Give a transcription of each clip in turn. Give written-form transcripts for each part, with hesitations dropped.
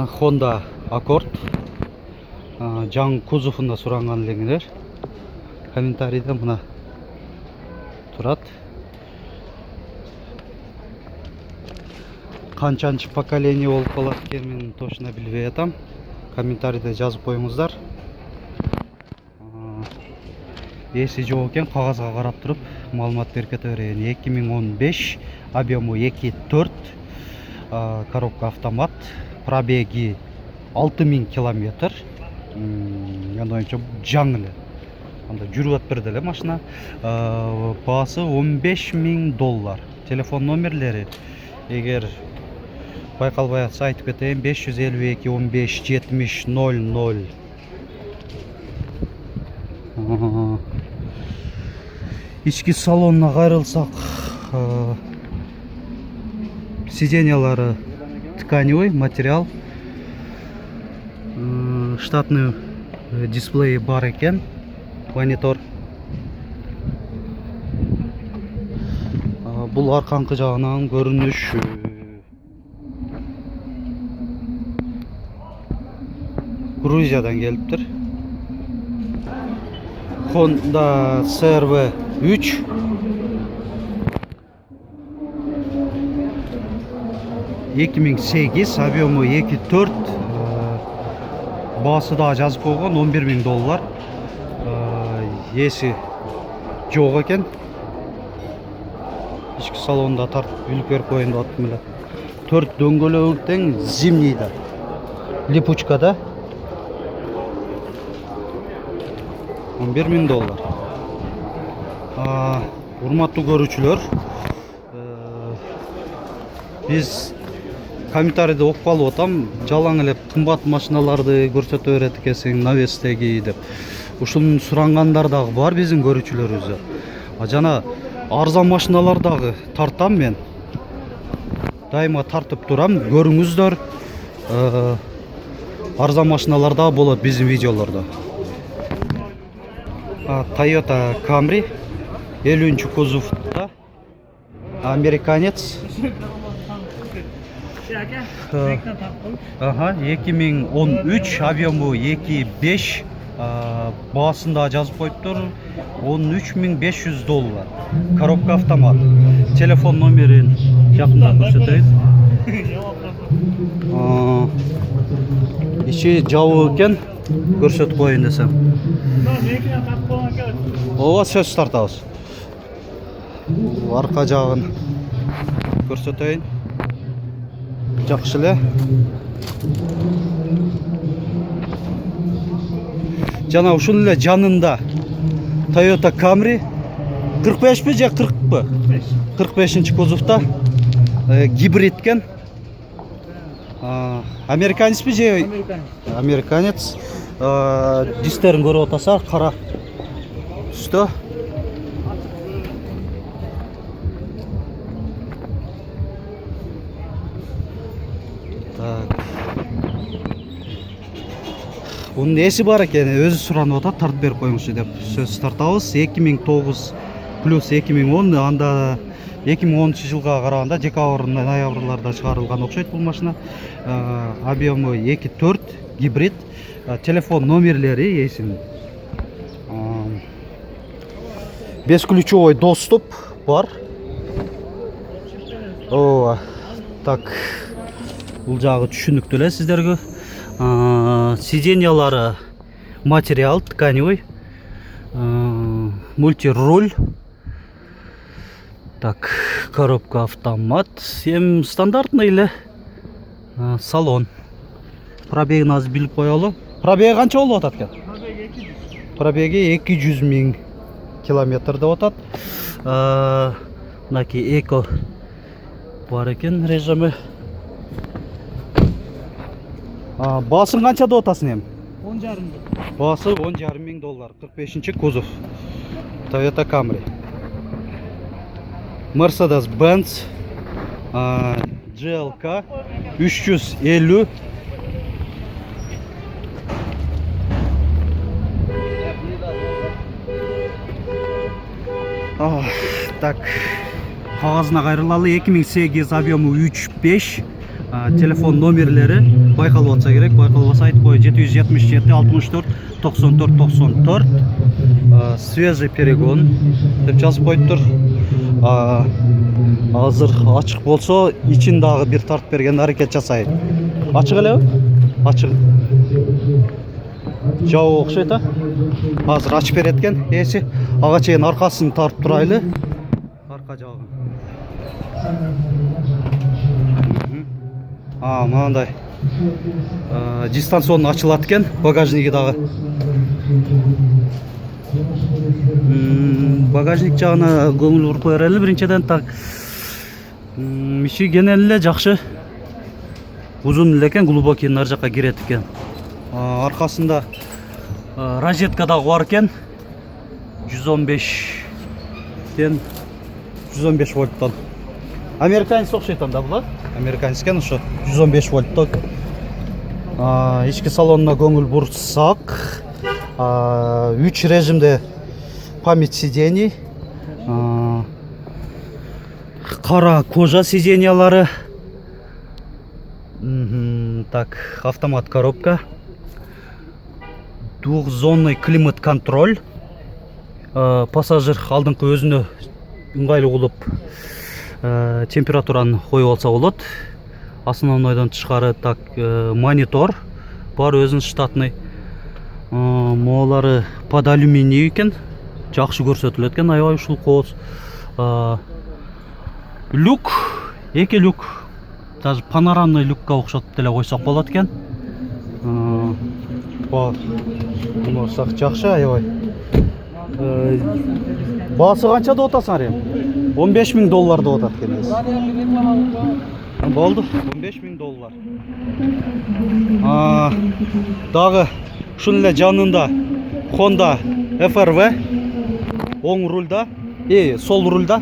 Honda Accord. Жаңы кузовында сұраған елеңдер. Комментарийде мына тұрады. Қанчанчы поколение болып қалады екен, мен точно білбей атам. Комментарийде жазып қойыңыздар. Есі жоқ екен, қағазға қарап тұрып малымат беріп кете берейін. 2015, объемы 2.4, коробка автомат, пробеги 6000 километр. Енді ойынша жаңылы. Жүріп өтпірді машина. Басы $15.000. Телефон номерлері, егер байқалбай атса айтып кетейін, 552 15 70 00. Ішкі салонына қайрылсақ, сиденьялары тканевый материал, штатный дисплей бар екен, монитор. Бұл арқаңқы жағынан көрініш. Грузиядан келіп тұр. Honda CR-V 3. $2008, объемы 2.4. Басы да жазып қойған $11.000. Есі жоқ екен. Ішкі салонда тартып үліп беріп қойын да аттым. 4 дөңгелектен зимнийді. Липучкада. $11.000. Урматтуу көрүүчүлөр, биз комментарийде окуп калып атам, жалаң эле кымбат машиналарды көрсөтө берет экенсиң, навестеги деп. Ушунун сурангандар дагы бар биздин көрүүчүлөрүбүз. Жана арзан машиналар дагы тартам мен. Дайыма тартып турам, көрүңүздөр. Арзан машиналар да болот биздин видеолордо. Toyota Camry 50-нчы кузовда, американец. 2013, объемы 2.5, басында жазып қойыптыр, $13.500. Коробка автомат. Телефон номерин жақында көрсөтөйүн. Ичи жабык экен, көрсөтүп коюн десем. Ооба, сөз тартабыз. Арка жагын көрсөтөйүн. Жакшы эле. Жана ушул эле жанында Toyota Camry 45 же 40 бы? 45-нчы кузовда, гибрид экен. Американец бе же? Американец. Дистерин көрүп атасар, кара түстө. Bunun nesi бар екен, өзі сұранып атат, тартып беріп қойыңызшы деп сөз тартабыз. 2009 плюс 2010, анда 2010 жылға қарағанда декабрь ноябрларда шығарылған окшойт бұл машина. Объемы 2.4, гибрид. Телефон номерлері есін. Бесключевой доступ бар. Так, бұл жағы түшүнүктүү эле сиздерге. Сиденьялары материал тканевый, мультируль. Так, коробка автомат, эми стандартный эле салон. Пробегин азыр билип коелу. Пробеги канча болуп атат экен? Пробеги 200.000 километр деп атат. Мынакей эко бар экен режимі. Басын қанша деп атасың эми? $10.500. Басы $10.500. 45-нчы кузов. Toyota Camry. Mercedes-Benz GLK 350. Так, қағазына қайрылалы. 2008 объемы 3.5, телефон номерлері байқалып отса керек. Байқалып отса айтып қой. 777 64 94 94 свежий перегон деп жазып қойып тұр. Азыр ачык болсо ичин дагы бир тартып берген аракет жасайт. Ачык элеби? Ачык. Жау окшойт а? Азыр ачып берет экен. Эси ага чейин аркасын тартып турайлы. Арка жагын. Мынандай дистанцион ачылат экен, багажниги дагы. Багажник жагына көңүл буруп берели. Биринчиден так ичи кенен эле жакшы. Узун эле экен, глубокий нар жакка кирет экен. Аркасында розетка дагы бар экен. 115 вольттан. Американец окшойт анда бул, американец экен ошо 115 вольтток. Ички салонуна көңүл бурсак, 3 режимде память сидений, кара кожа сиденьялары, так, автомат коробка, двухзонный климат контроль, пассажир алдыңкы өзүнө ыңгайлуу кылып температураны коюп алса болот. Основнойдон тышкары так монитор бар, өзүнүн штатный. Моолары под алюминий экен, жакшы көрсөтүлөт экен, аябай ушул кооз. Люк, эки люк, даже панорамный люкка окшотуп деле койсок болот экен. Мурсак жакшы, аябай. Баасы канча деп атасың эми? $15,000 деп атат экен. Болду, $15,000. Дагы ушул эле жанында Honda FRV оң рульда, сол рульда.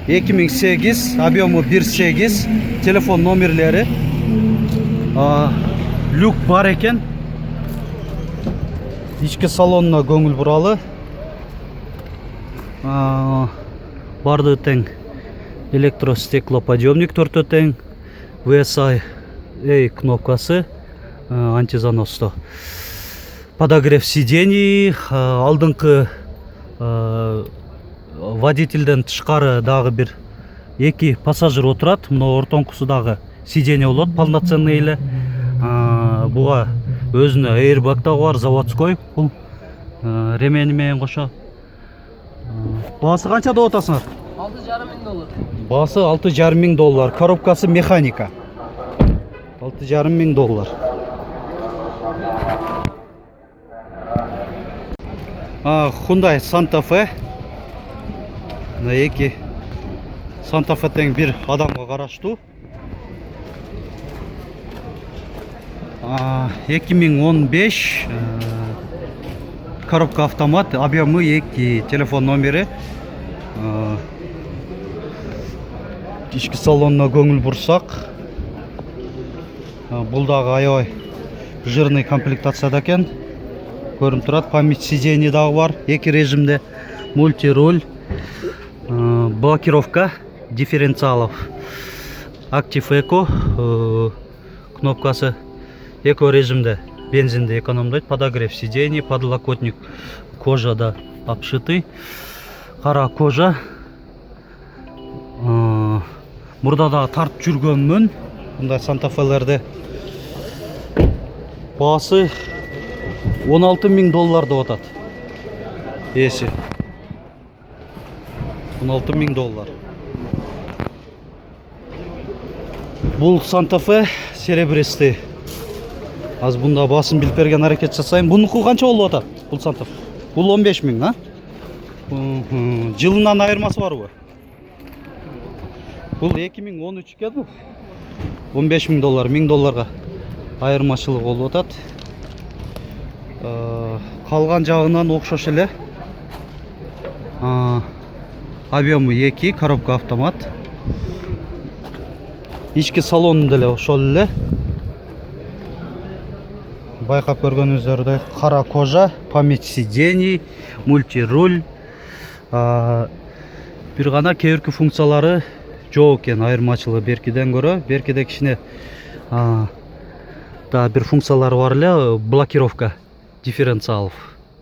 2008, объему 1.8, телефон номерлери. Люк бар экен. Ички салонуна көңүл буралы. Барды тең. Электростеклоподъемник төртө тең. VSI кнопкасы, антизаносто. Подогрев сидений, алдыңкы водительден тышкары дагы бир эки пассажир отурат. Мына ортоңкусу дагы сиденье болот, полноценный эле. Буга өзүнө airbag да бар, заводской. Бул ремени менен кошо. Баасы канча деп атасыңар? $6,500. Баасы $6,500. Коробкасы механика. $6,500. Hyundai Santa Fe. Мына эки Santa Fe тең бир адамга караштуу. 2015 коробка автомат, объемы 2, телефон номери. Ички салонуна көңүл бурсак, бул дагы аябай жирный комплектацияда экен. Көрүнүп турат, память сидений дагы бар, 2 режимде, мультируль, блокировка дифференциалов, Active Eco, кнопкасы эко режимде, бензинде экономдойт, подогрев сидений, подлокотник кожада обшитый, кара кожа. Мурда да тартып жүргөнмүн мындай Santa Fe'лерде. Баасы $16,000 деп атат. Эси $16,000. Бул Santa Fe серебристый. Аз бунда басын билип берген аракет жасайм. Бунуку канча болуп атат? Бул Santa Fe. Бул 15,000, а? Жылынан айырмасы барбы? Бул 2013 экен бул. $15,000, $1,000 айырмачылык болуп атат. Калган жагынан окшош эле. Объему 2, коробка автомат. Ички салонун деле ошол эле. Байкап көргөнүңүздөрдөй кара кожа, память сидений, мультируль, Бир гана кээ функциялары жок экен, айырмачылыгы беркиден көрө. Беркиде кичине да бир функциялары бар эле, блокировка дифференциалов.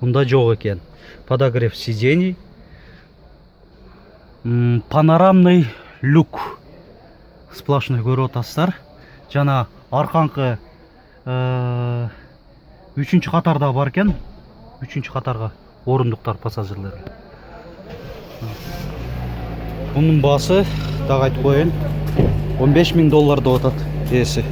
Мында жок экен. Подогрев сидений, панорамный люк сплошной көрүп атасыздар. Жана арканкы 3-чү катарда бар экен. 3-чү катарга орундуктар пассажирлерге. Bunun баасы, дагы айтып коеюн, $15.000 деп атат эси.